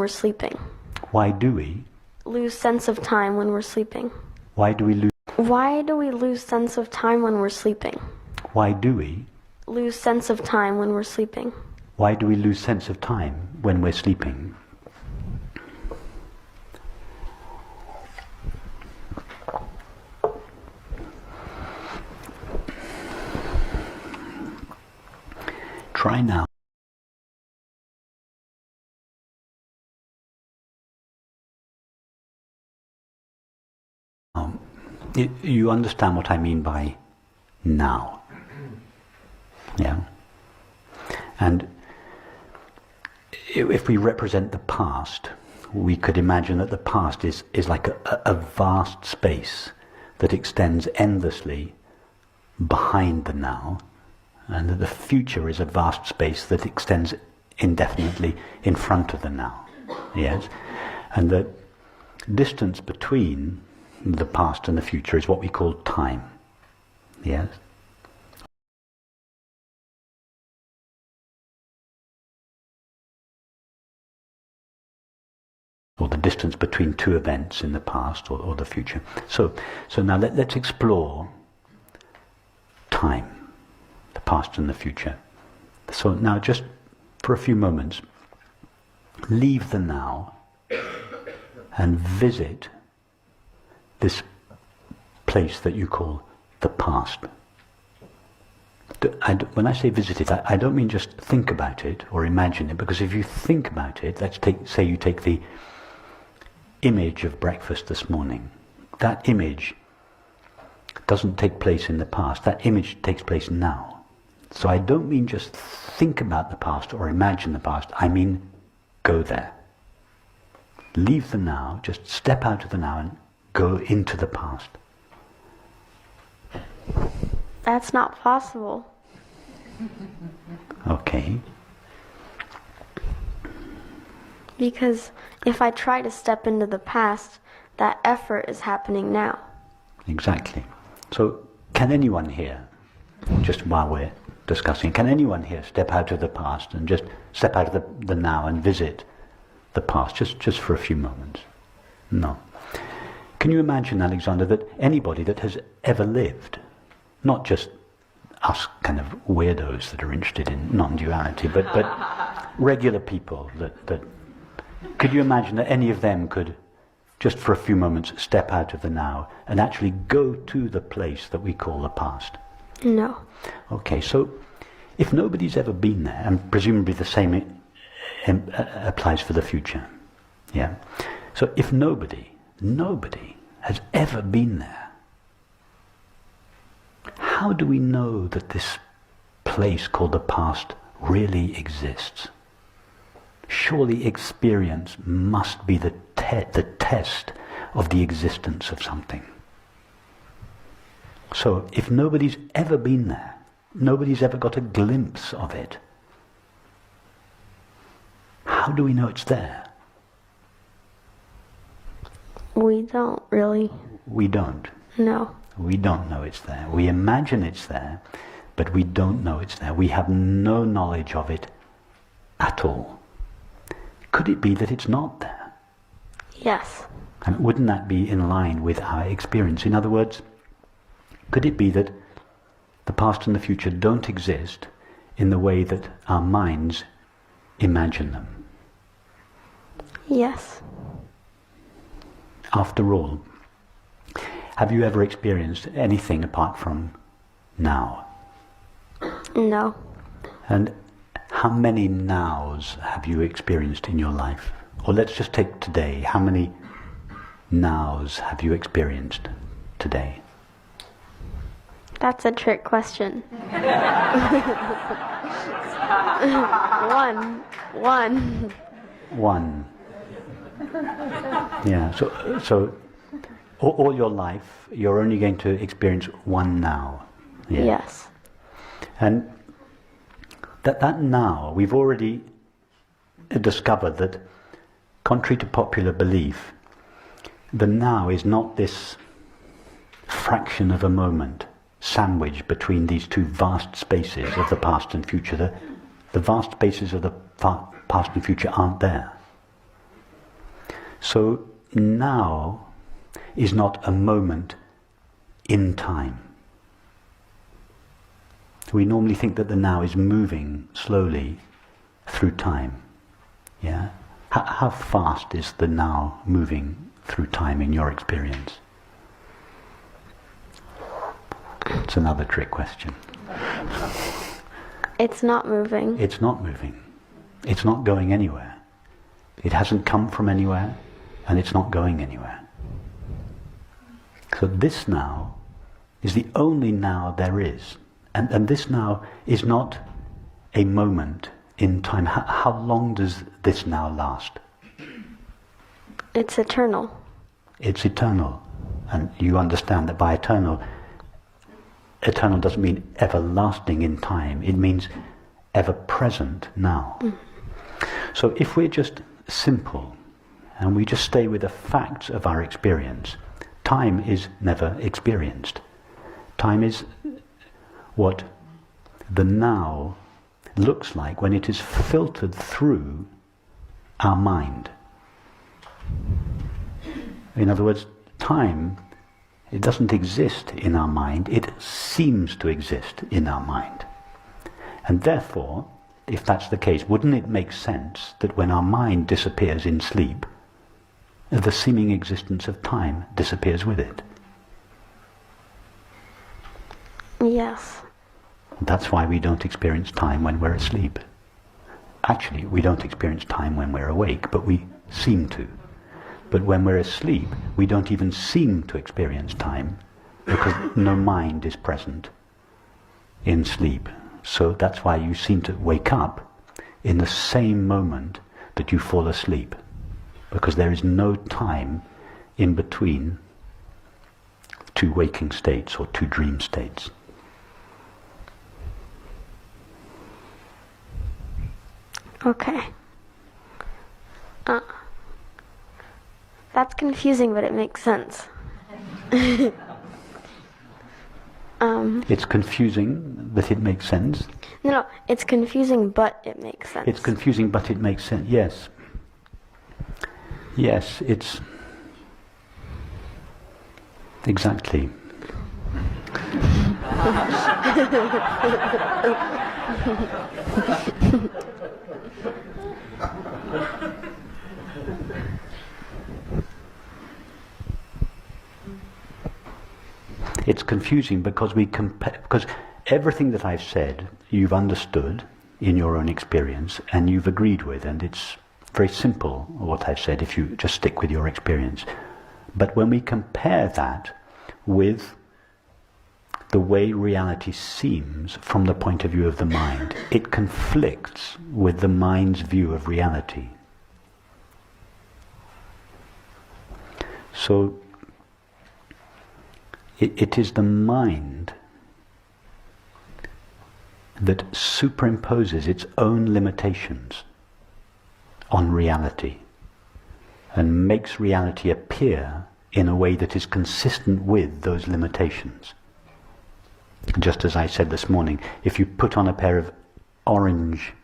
we're sleeping. Why do we? Lose sense of time when we're sleeping. Why do we lose? Why do we lose sense of time when we're sleeping? Why do we? Lose sense of time when we're sleeping. Why do we lose sense of time when we're sleeping? Try now. You understand what I mean by now. Yeah? And if we represent the past, we could imagine that the past is like a vast space that extends endlessly behind the now, and that the future is a vast space that extends indefinitely in front of the now. Yes? And the distance between the past and the future is what we call time. Yes? Or the distance between two events in the past or the future. So now let's explore time, the past and the future. So now just for a few moments, leave the now and visit this place that you call the past. When I say visit it, I don't mean just think about it or imagine it, because if you think about it, say you take the image of breakfast this morning. That image doesn't take place in the past. That image takes place now. So I don't mean just think about the past or imagine the past. I mean go there. Leave the now, just step out of the now and go into the past. That's not possible. Okay. Because if I try to step into the past, that effort is happening now. Exactly. So can anyone here, just while we're discussing, can anyone here step out of the past and just step out of the now and visit the past, just for a few moments? No. Can you imagine, Alexander, that anybody that has ever lived, not just us kind of weirdos that are interested in non-duality, but regular people that could you imagine that any of them could, just for a few moments, step out of the now and actually go to the place that we call the past? No. Okay, so if nobody's ever been there, and presumably the same applies for the future, yeah? So if nobody has ever been there, how do we know that this place called the past really exists? Surely experience must be the test of the existence of something. So if nobody's ever been there, nobody's ever got a glimpse of it, how do we know it's there? We don't really. We don't. No. We don't know it's there. We imagine it's there, but we don't know it's there. We have no knowledge of it at all. Could it be that it's not there? Yes. And wouldn't that be in line with our experience? In other words, could it be that the past and the future don't exist in the way that our minds imagine them? Yes. After all, have you ever experienced anything apart from now? No. And how many nows have you experienced in your life? Or let's just take today. How many nows have you experienced today? That's a trick question. One. One. Yeah, so all your life, you're only going to experience one now. Yeah. Yes. And that now, we've already discovered that, contrary to popular belief, the now is not this fraction of a moment sandwiched between these two vast spaces of the past and future. The vast spaces of the past and future aren't there. So now is not a moment in time. We normally think that the now is moving slowly through time. Yeah? How fast is the now moving through time in your experience? It's another trick question. It's not moving. It's not moving. It's not going anywhere. It hasn't come from anywhere, and it's not going anywhere. So this now is the only now there is. And this now is not a moment in time. How long does this now last? It's eternal. It's eternal. And you understand that by eternal doesn't mean everlasting in time. It means ever present now. So if we're just simple and we just stay with the facts of our experience, time is never experienced. Time is what the now looks like when it is filtered through our mind. In other words, time, it doesn't exist in our mind, it seems to exist in our mind. And therefore, if that's the case, wouldn't it make sense that when our mind disappears in sleep, the seeming existence of time disappears with it? Yes. That's why we don't experience time when we're asleep. Actually, we don't experience time when we're awake, but we seem to. But when we're asleep, we don't even seem to experience time because no mind is present in sleep. So that's why you seem to wake up in the same moment that you fall asleep, because there is no time in between two waking states or two dream states. Okay. That's confusing, but it makes sense. It's confusing, but it makes sense. No, it's confusing, but it makes sense. It's confusing, but it makes sense. Yes. Yes, it's... Exactly. It's confusing because because everything that I've said you've understood in your own experience and you've agreed with, and it's very simple what I've said if you just stick with your experience. But when we compare that with the way reality seems from the point of view of the mind, it conflicts with the mind's view of reality. So it is the mind that superimposes its own limitations on reality and makes reality appear in a way that is consistent with those limitations. Just as I said this morning, if you put on a pair of orange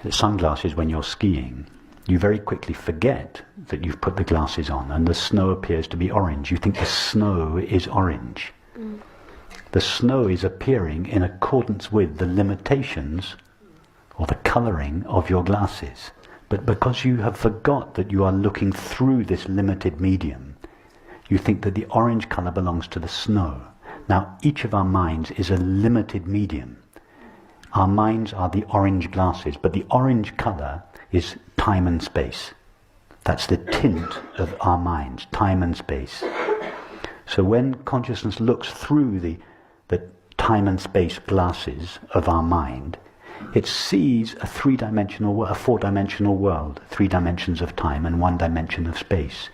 sunglasses when you're skiing, you very quickly forget that you've put the glasses on and the snow appears to be orange. You think the snow is orange. The snow is appearing in accordance with the limitations or the colouring of your glasses. But because you have forgot that you are looking through this limited medium, you think that the orange colour belongs to the snow. Now, each of our minds is a limited medium. Our minds are the orange glasses, but the orange colour is time and space. That's the tint of our minds, time and space. So when consciousness looks through the time and space glasses of our mind, it sees a four-dimensional world, 3 dimensions of time and 1 dimension of space.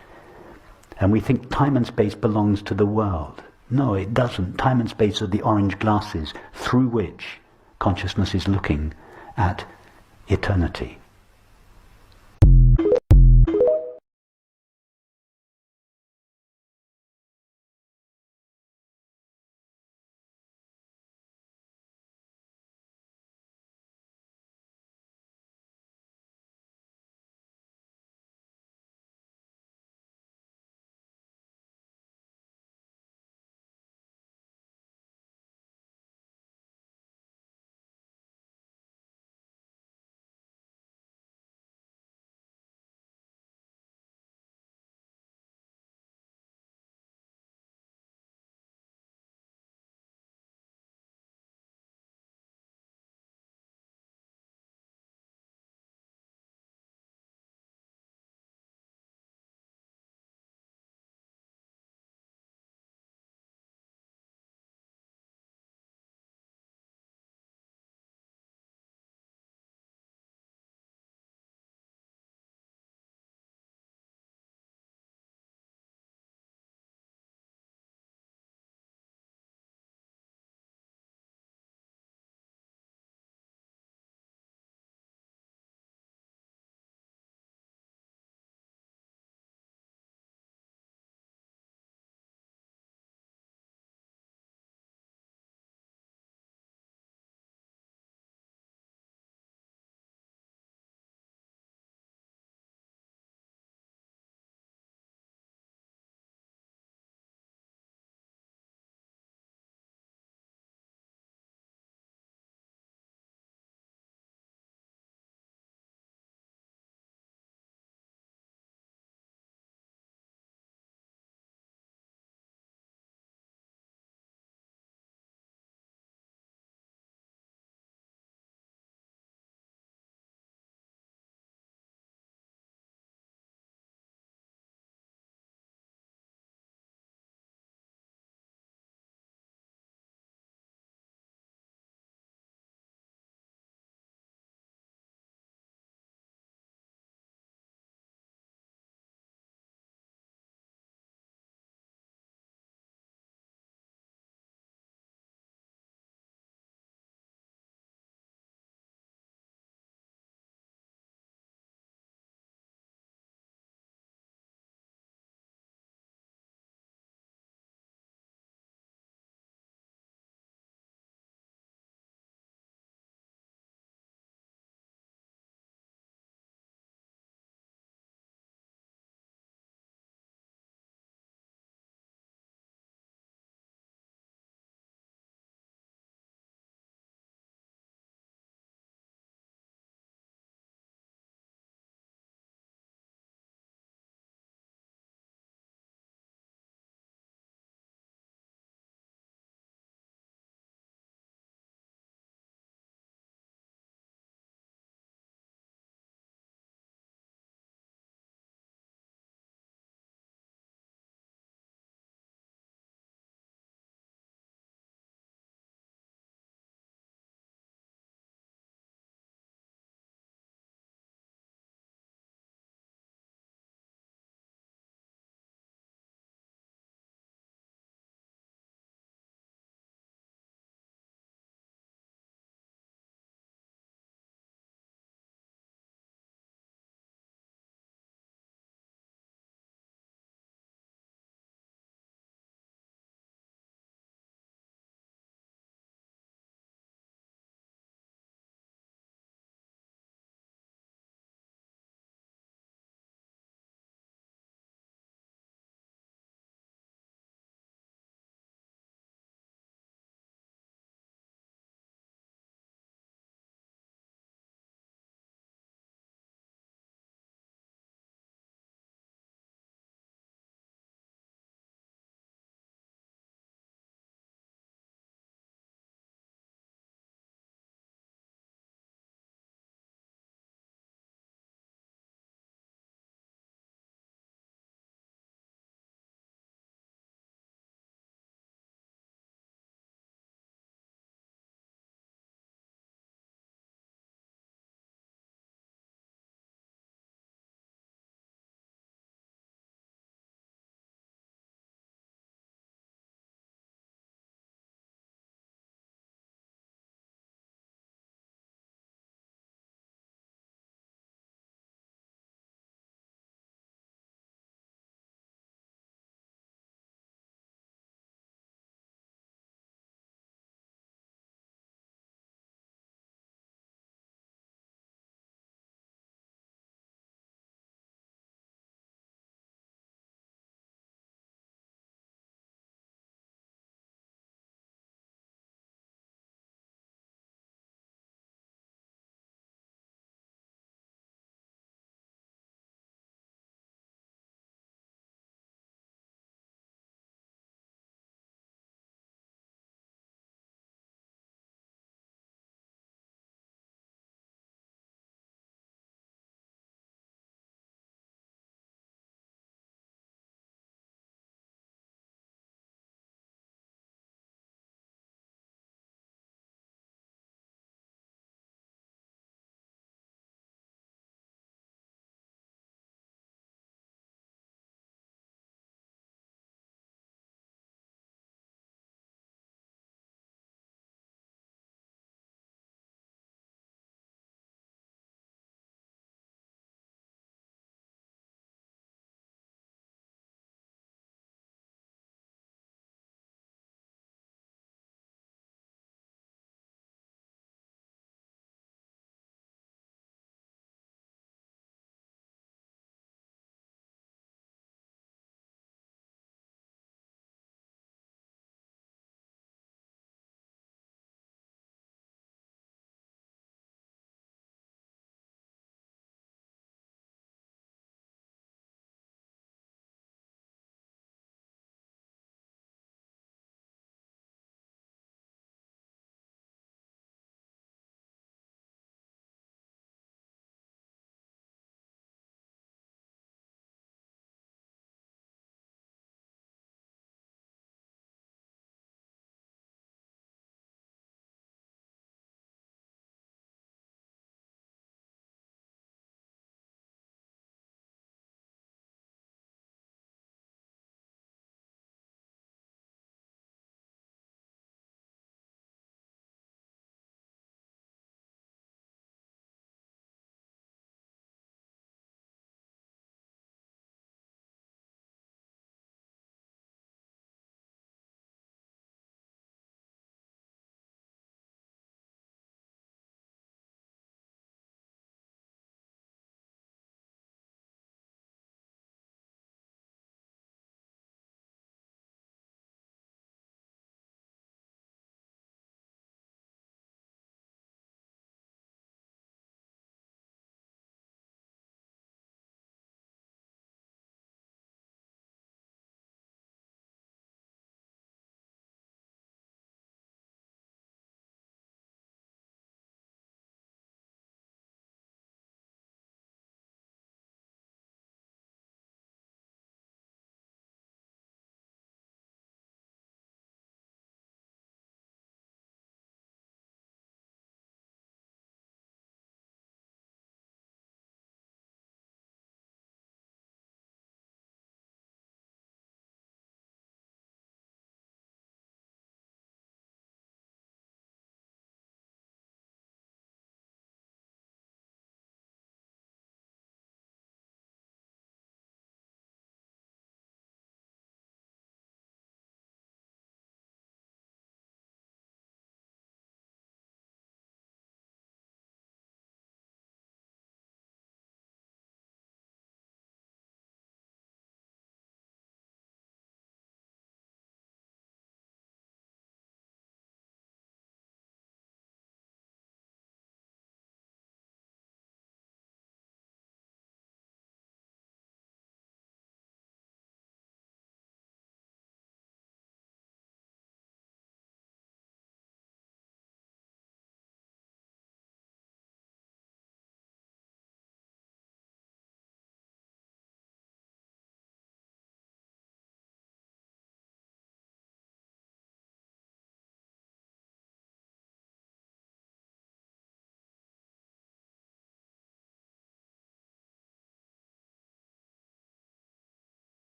And we think time and space belongs to the world. No, it doesn't. Time and space are the orange glasses through which consciousness is looking at eternity.